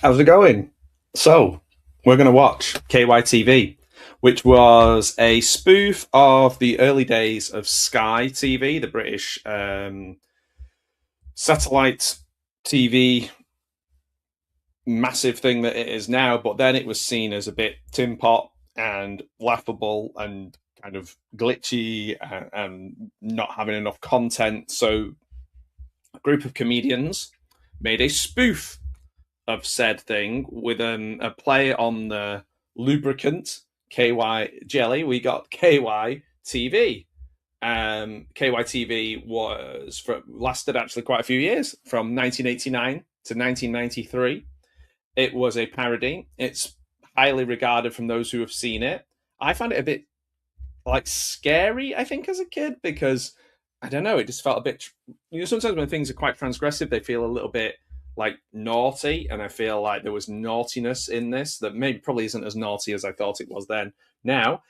How's it going? So, we're going to watch KYTV, which was a spoof of the early days of Sky TV, the British satellite TV massive thing that it is now. But then it was seen as a bit tin pot and laughable and kind of glitchy and not having enough content. So, a group of comedians made a spoof of said thing with a play on the lubricant KY jelly. We got KYTV. KYTV lasted actually quite a few years, from 1989 to 1993. It was a parody. It's highly regarded from those who have seen it. I found it a bit like scary, I think, as a kid, because I don't know, it just felt a bit. Sometimes when things are quite transgressive, they feel a little bit like naughty, and I feel like there was naughtiness in this that maybe probably isn't as naughty as I thought it was then. Now,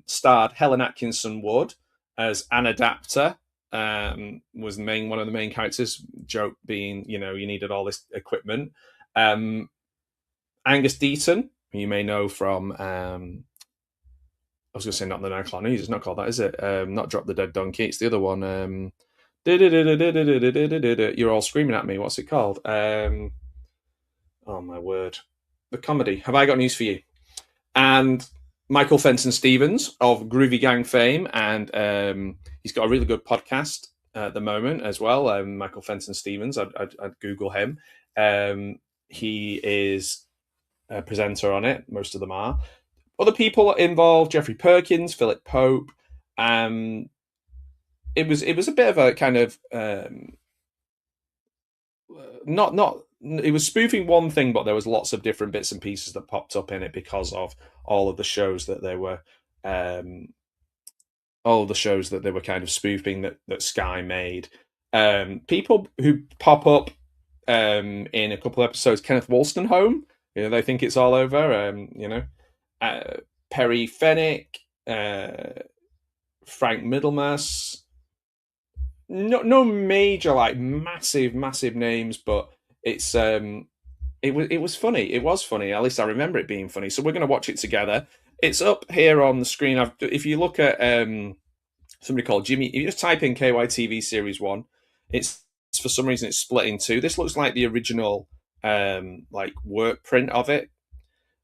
starred Helen Atkinson Wood as an adapter. Was one of the main characters. Joke being, you needed all this equipment. Angus Deayton, who you may know from. I was going to say not the Nine O'Clock News. It's not called that, is it? Not Drop the Dead Donkey. It's the other one. You're all screaming at me. What's it called? Oh my word! The comedy. Have I got news for you? And Michael Fenton Stevens of Groovy Gang fame, and he's got a really good podcast at the moment as well. Michael Fenton Stevens. I'd Google him. He is a presenter on it. Most of them are. Other people involved: Geoffrey Perkins, Philip Pope. It was a bit of a kind of not. It was spoofing one thing, but there was lots of different bits and pieces that popped up in it because of all of the shows that they were kind of spoofing that Sky made. People who pop up in a couple of episodes: Kenneth Wolstenholme. They think it's all over. Perry Fennick, Frank Middlemass. No major like massive names, but it was funny. It was funny. At least I remember it being funny. So we're going to watch it together. It's up here on the screen. If you look at somebody called Jimmy, if you just type in KYTV Series 1, it's for some reason it's split in two. This looks like the original like work print of it,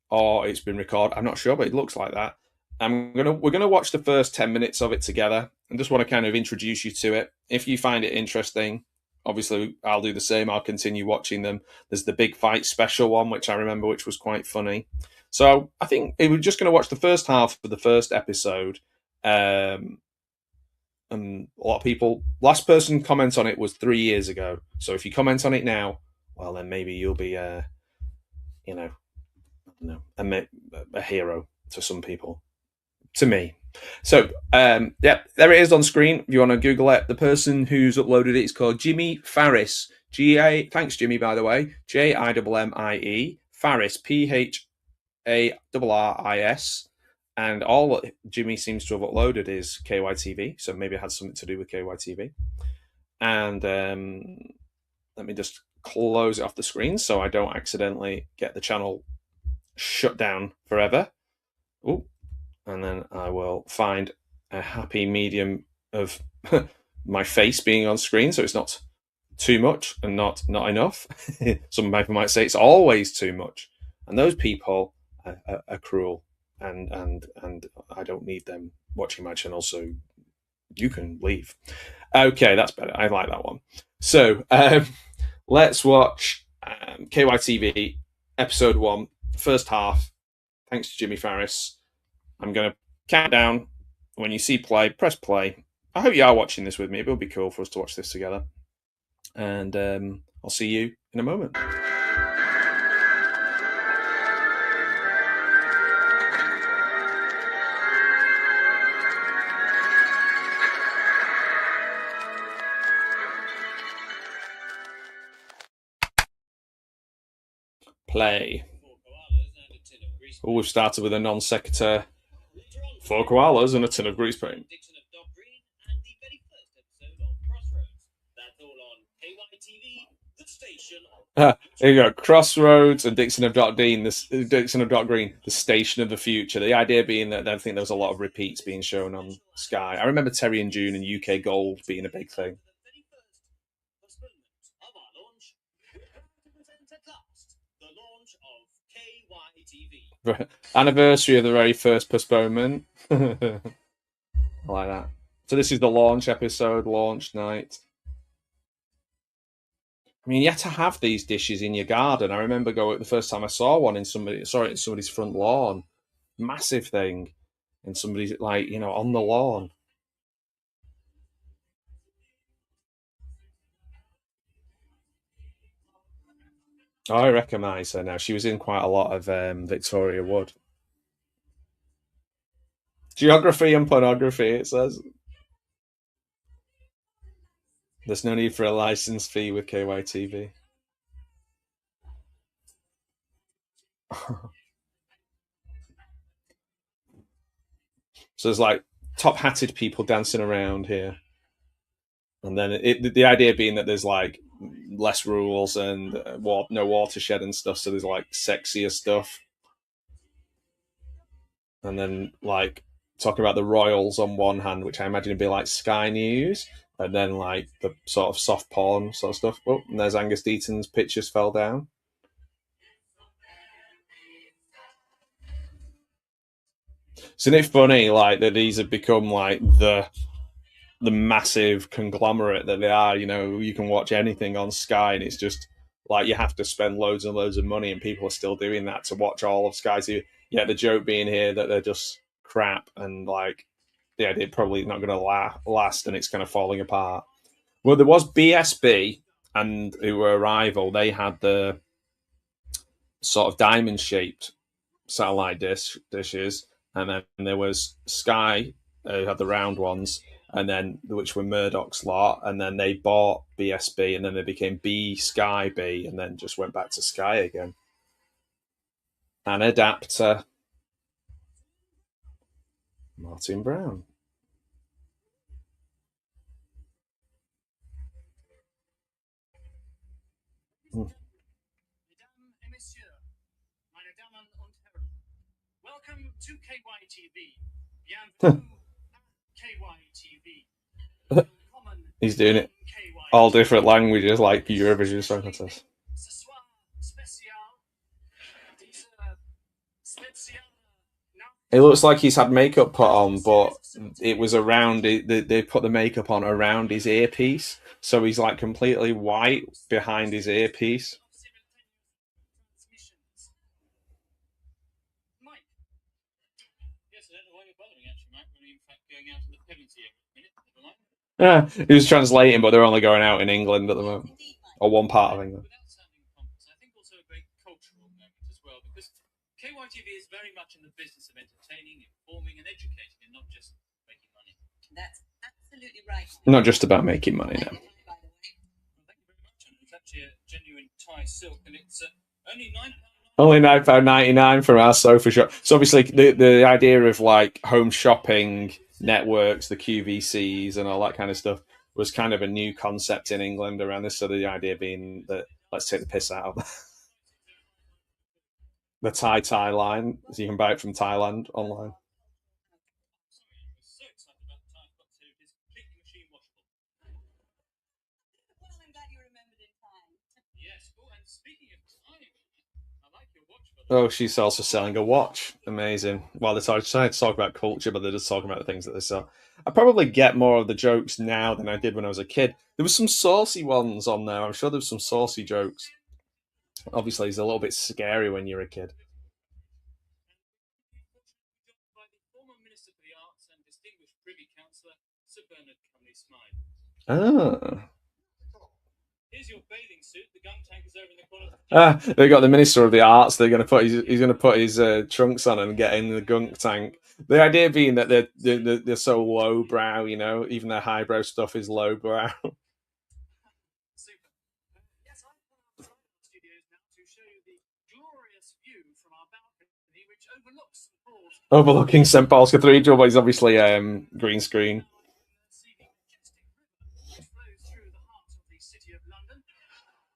or it's been recorded. I'm not sure, but it looks like that. We're gonna watch the first 10 minutes of it together, and just want to kind of introduce you to it. If you find it interesting, obviously I'll do the same. I'll continue watching them. There's the big fight special one, which I remember, which was quite funny. So I think we're just going to watch the first half of the first episode. And a lot of people, last person comment on it was 3 years ago. So if you comment on it now, well, then maybe you'll be, a hero to some people. To me. So, there it is on screen. If you want to Google it, the person who's uploaded it is called Jimmy Farris. Thanks, Jimmy, by the way. Jimmie Farris, Pharris. And all that Jimmy seems to have uploaded is KYTV. So maybe it had something to do with KYTV. And let me just close it off the screen so I don't accidentally get the channel shut down forever. Oh. And then I will find a happy medium of my face being on screen, so it's not too much and not enough. Some people might say it's always too much, and those people are cruel, and I don't need them watching my channel, so you can leave. Okay, that's better. I like that one. So let's watch KYTV episode 1, first half. Thanks to Jimmy Farris. I'm going to count down. When you see play, press play. I hope you are watching this with me. It would be cool for us to watch this together. And I'll see you in a moment. Play. Oh, we've started with a non sequitur. 4 koalas and a tin of grease paint. Here you go. Crossroads and Dixon of Dock Dean, Dixon of Dock Green, the station of the future. The idea being that I think there was a lot of repeats being shown on Sky. I remember Terry and June and UK Gold being a big thing. Anniversary of the very first postponement. I like that. So this is the launch episode, launch night. I mean, you had to have these dishes in your garden. I remember the first time I saw one in somebody's front lawn, massive thing, and somebody's on the lawn. Oh, I recognise her now. She was in quite a lot of Victoria Wood. Geography and pornography, it says. There's no need for a license fee with KYTV. So there's like top-hatted people dancing around here. And then the idea being that there's like less rules and no watershed and stuff, so there's like sexier stuff. And then like talking about the royals on one hand, which I imagine would be like Sky News, and then like the sort of soft porn sort of stuff. Oh, and there's Angus Deayton's pictures fell down. Isn't it funny, like that these have become like the massive conglomerate that they are? You can watch anything on Sky, and it's just like you have to spend loads and loads of money, and people are still doing that to watch all of Sky. So, yeah, the joke being here that they're just crap, and like the idea probably not going to last, and it's kind of falling apart. Well, there was BSB, and who were a rival. They had the sort of diamond-shaped satellite dishes, and then there was Sky, who had the round ones, and then which were Murdoch's lot, and then they bought BSB, and then they became B Sky B, and then just went back to Sky again. An adapter. Martin Brown. Welcome to KYTV. KYTV. He's doing it all different languages, like Eurovision Song Contest. It looks like he's had makeup put on, but it was around it. They put the makeup on around his earpiece, so he's like completely white behind his earpiece. Yeah, he was translating, but they're only going out in England at the moment, or one part of England. KYTV is very much in the business of entertaining, informing, and educating, and not just making money. That's absolutely right. Not just about making money now. Thank you very much. It's actually a genuine Thai silk, and it's only £9.99 from our sofa shop. So obviously, the idea of like home shopping networks, the QVCs, and all that kind of stuff was kind of a new concept in England around this. So the idea being that let's take the piss out of that. The Thai line, so you can buy it from Thailand online. Oh, she's also selling a watch. Amazing. Well, they're trying to talk about culture, but they're just talking about the things that they sell. I probably get more of the jokes now than I did when I was a kid. There was some saucy ones on there. I'm sure there was some saucy jokes. Obviously, it's a little bit scary when you're a kid. Ah. Here's your bathing suit. The gun tank is over in the corner. They got the Minister of the Arts. He's going to put his trunks on and get in the gunk tank. The idea being that they're so lowbrow, even their highbrow stuff is lowbrow. Overlooking St Paul's Cathedral, but it's obviously green screen.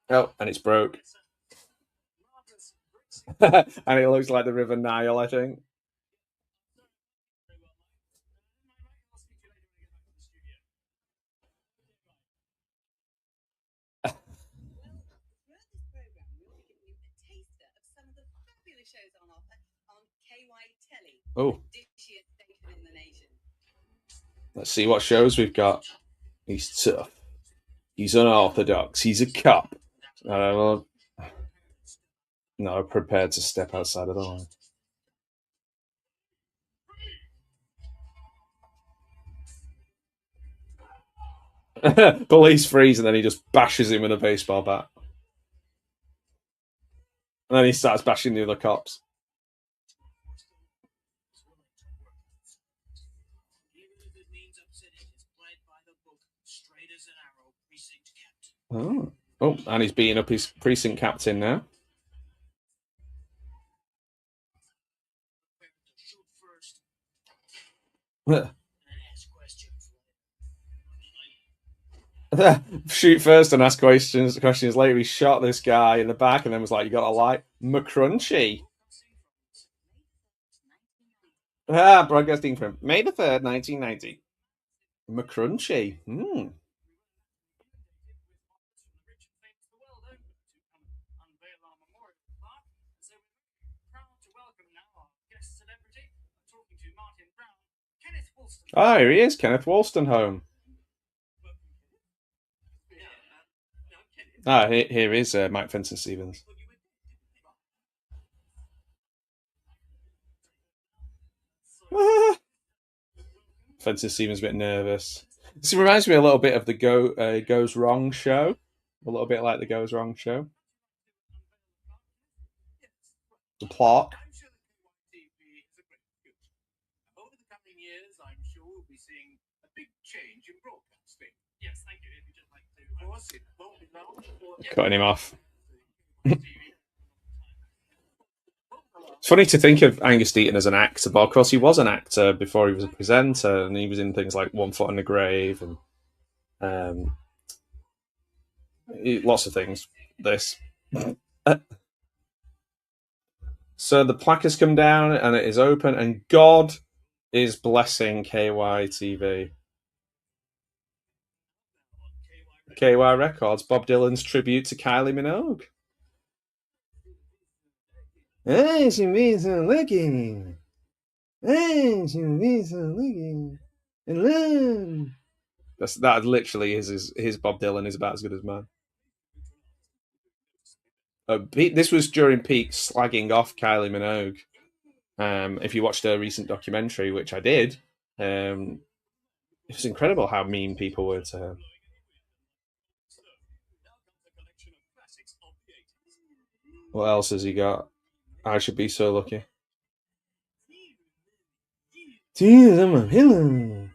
Oh, and it's broke. And it looks like the River Nile, I think. Oh, let's see what shows we've got. He's tough. He's unorthodox. He's a cop. Well, not prepared to step outside of the line. Police freeze, and then he just bashes him with a baseball bat. And then he starts bashing the other cops. Oh, and he's beating up his precinct captain now. Shoot first and ask questions later. He shot this guy in the back and then was like, "You got a light? McCrunchy." Broadcasting from May the 3rd, 1990. McCrunchy. Oh, here he is, Kenneth Wolstenholme. Here is Mike Fenton Stevens. Fenton Stevens a bit nervous. This reminds me a little bit of the Goes Wrong show. A little bit like the Goes Wrong show. The plot. Cutting him off. It's funny to think of Angus Deayton as an actor, but of course he was an actor before he was a presenter, and he was in things like One Foot in the Grave and lots of things. This. So the plaque has come down and it is open, and God is blessing KYTV. KY Records, Bob Dylan's tribute to Kylie Minogue. Hey, she means looking. Hey, she means looking. That literally is his Bob Dylan is about as good as mine. This was during Pete slagging off Kylie Minogue. If you watched her recent documentary, which I did, it was incredible how mean people were to her. What else has he got? I Should Be So Lucky. Jeez, I'm a villain.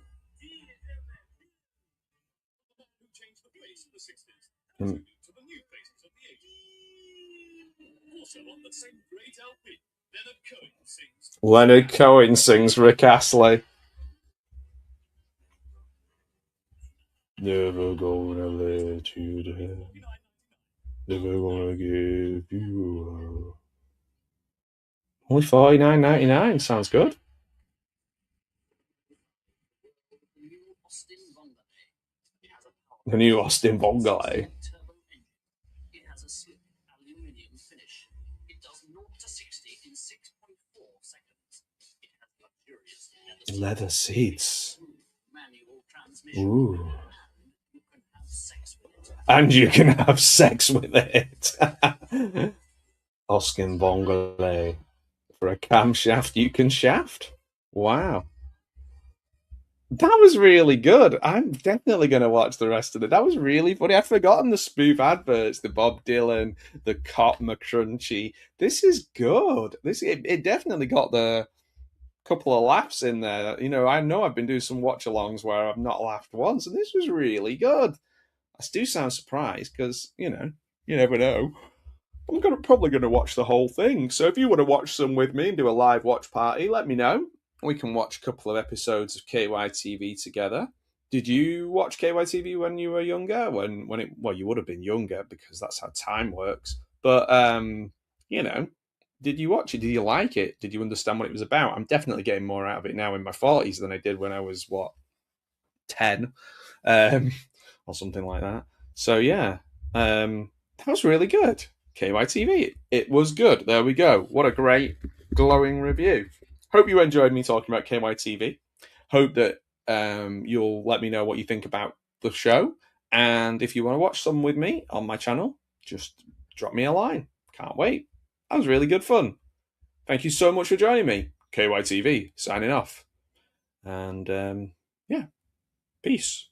Leonard Cohen sings Rick Astley. Never gonna let you down. Never gonna give you up. Only $49.99. Sounds good. The new Austin Bongale. Leather seats. Ooh. And you can have sex with it. Austin Bongale. For a camshaft, you can shaft. Wow. That was really good. I'm definitely going to watch the rest of it. That was really funny. I'd forgotten the spoof adverts, the Bob Dylan, the Cop McCrunchy. This is good. It definitely got the couple of laughs in there. You know I've been doing some watch-alongs where I've not laughed once, and this was really good. I do sound surprised because, you never know. I'm probably going to watch the whole thing. So if you want to watch some with me and do a live watch party, let me know. We can watch a couple of episodes of KYTV together. Did you watch KYTV when you were younger? When it well, you would have been younger because that's how time works. But you know, did you watch it? Did you like it? Did you understand what it was about? I'm definitely getting more out of it now in my 40s than I did when I was 10, um, or something like that. So yeah, that was really good. KYTV, it was good. There we go. What a great glowing review. Hope you enjoyed me talking about KYTV. Hope that you'll let me know what you think about the show. And if you want to watch some with me on my channel, just drop me a line. Can't wait. That was really good fun. Thank you so much for joining me. KYTV signing off. And yeah, peace.